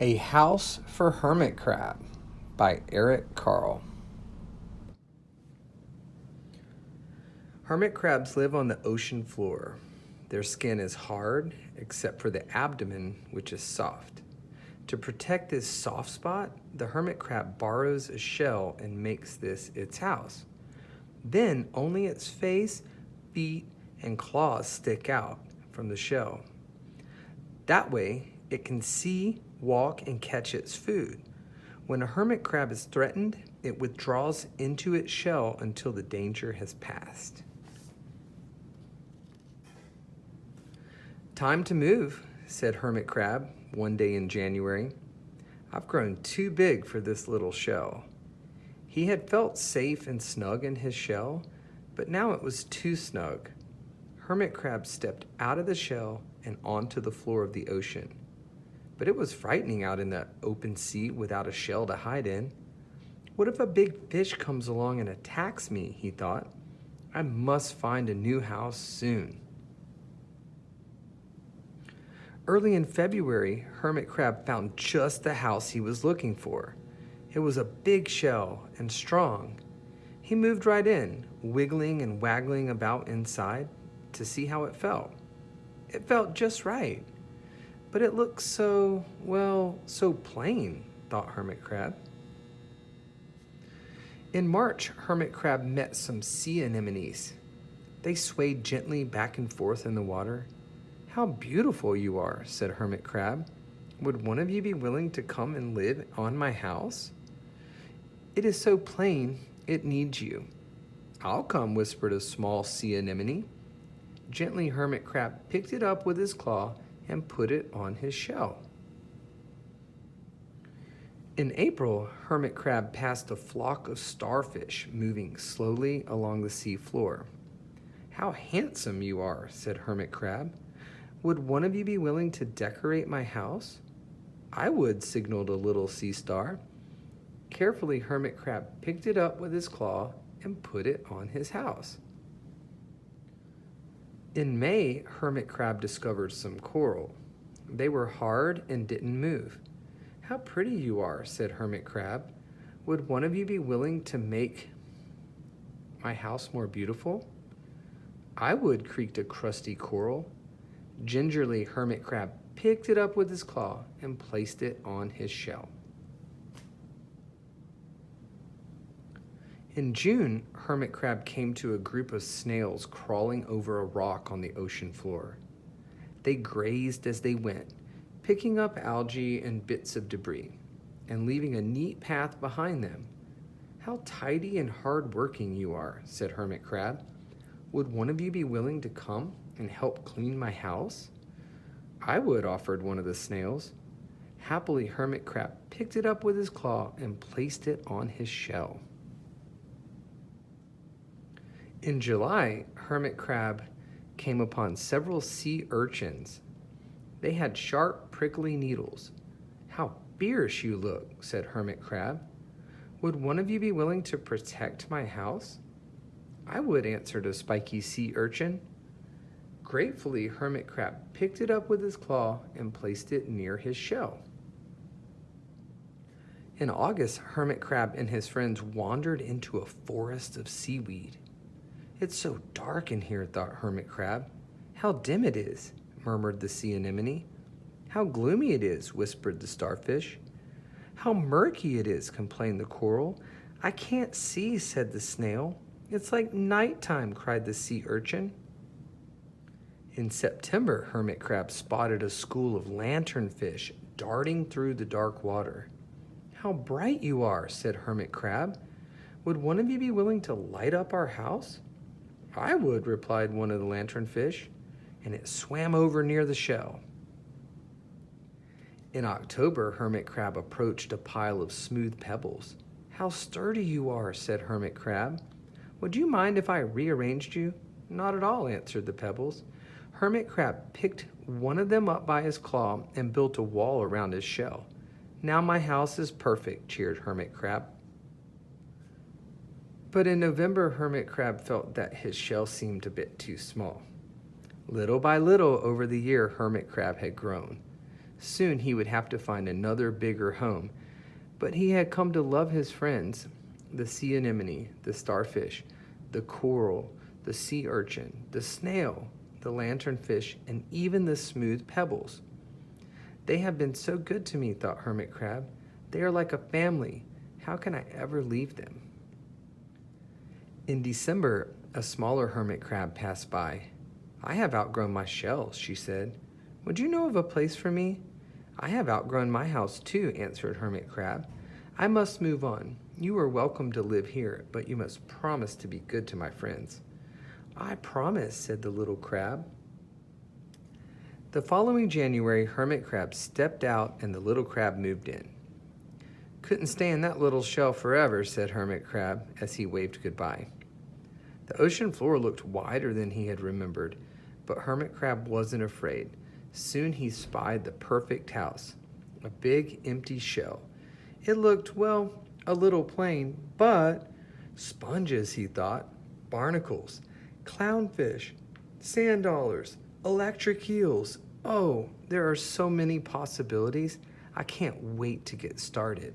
A House for Hermit Crab by Eric Carle. Hermit crabs live on the ocean floor. Their skin is hard, except for the abdomen, which is soft. To protect this soft spot, the hermit crab borrows a shell and makes this its house. Then only its face, feet, and claws stick out from the shell. That way, it can see, walk, and catch its food. When a hermit crab is threatened, it withdraws into its shell until the danger has passed. "Time to move," said Hermit Crab one day in January. "I've grown too big for this little shell." He had felt safe and snug in his shell, but now it was too snug. Hermit Crab stepped out of the shell and onto the floor of the ocean. But it was frightening out in the open sea without a shell to hide in. "What if a big fish comes along and attacks me?" he thought. "I must find a new house soon." Early in February, Hermit Crab found just the house he was looking for. It was a big shell and strong. He moved right in, wiggling and waggling about inside to see how it felt. It felt just right. But it looked so plain, thought Hermit Crab. In March, Hermit Crab met some sea anemones. They swayed gently back and forth in the water. "How beautiful you are," said Hermit Crab. "Would one of you be willing to come and live on my house? It is so plain, it needs you." "I'll come," whispered a small sea anemone. Gently, Hermit Crab picked it up with his claw and put it on his shell. In April, Hermit Crab passed a flock of starfish moving slowly along the sea floor. "How handsome you are," said Hermit Crab. "Would one of you be willing to decorate my house?" "I would," signaled a little sea star. Carefully, Hermit Crab picked it up with his claw and put it on his house. In May, Hermit Crab discovered some coral. They were hard and didn't move. "How pretty you are," said Hermit Crab. "Would one of you be willing to make my house more beautiful?" "I would," creaked a crusty coral. Gingerly, Hermit Crab picked it up with his claw and placed it on his shell. In June, Hermit Crab came to a group of snails crawling over a rock on the ocean floor. They grazed as they went, picking up algae and bits of debris, and leaving a neat path behind them. "How tidy and hard-working you are," said Hermit Crab. "Would one of you be willing to come and help clean my house?" "I would," offered one of the snails. Happily, Hermit Crab picked it up with his claw and placed it on his shell. In July, Hermit Crab came upon several sea urchins. They had sharp, prickly needles. "How fierce you look," said Hermit Crab. "Would one of you be willing to protect my house?" "I would," answered a spiky sea urchin. Gratefully, Hermit Crab picked it up with his claw and placed it near his shell. In August, Hermit Crab and his friends wandered into a forest of seaweed. "It's so dark in here," thought Hermit Crab. "How dim it is," murmured the sea anemone. "How gloomy it is," whispered the starfish. "How murky it is," complained the coral. "I can't see," said the snail. "It's like nighttime," cried the sea urchin. In September, Hermit Crab spotted a school of lanternfish darting through the dark water. "How bright you are," said Hermit Crab. "Would one of you be willing to light up our house?" "I would," replied one of the lanternfish, and it swam over near the shell. In October, Hermit Crab approached a pile of smooth pebbles. "How sturdy you are," said Hermit Crab. "Would you mind if I rearranged you?" "Not at all," answered the pebbles. Hermit Crab picked one of them up by his claw and built a wall around his shell. "Now my house is perfect," cheered Hermit Crab. But in November, Hermit Crab felt that his shell seemed a bit too small. Little by little over the year, Hermit Crab had grown. Soon he would have to find another bigger home, but he had come to love his friends, the sea anemone, the starfish, the coral, the sea urchin, the snail, the lanternfish, and even the smooth pebbles. They have been so good to me, thought Hermit Crab. They are like a family. How can I ever leave them? In December, a smaller hermit crab passed by. I have outgrown my shells, she said. Would you know of a place for me? I have outgrown my house too, answered Hermit Crab. I must move on. You are welcome to live here, but you must promise to be good to my friends. I promise, said the little crab. The following January, Hermit Crab stepped out and the little crab moved in. Couldn't stay in that little shell forever, said Hermit Crab as he waved goodbye. The ocean floor looked wider than he had remembered, but Hermit Crab wasn't afraid. Soon he spied the perfect house, a big empty shell. It looked, well, a little plain, but sponges, he thought, barnacles, clownfish, sand dollars, electric eels. Oh, there are so many possibilities. I can't wait to get started.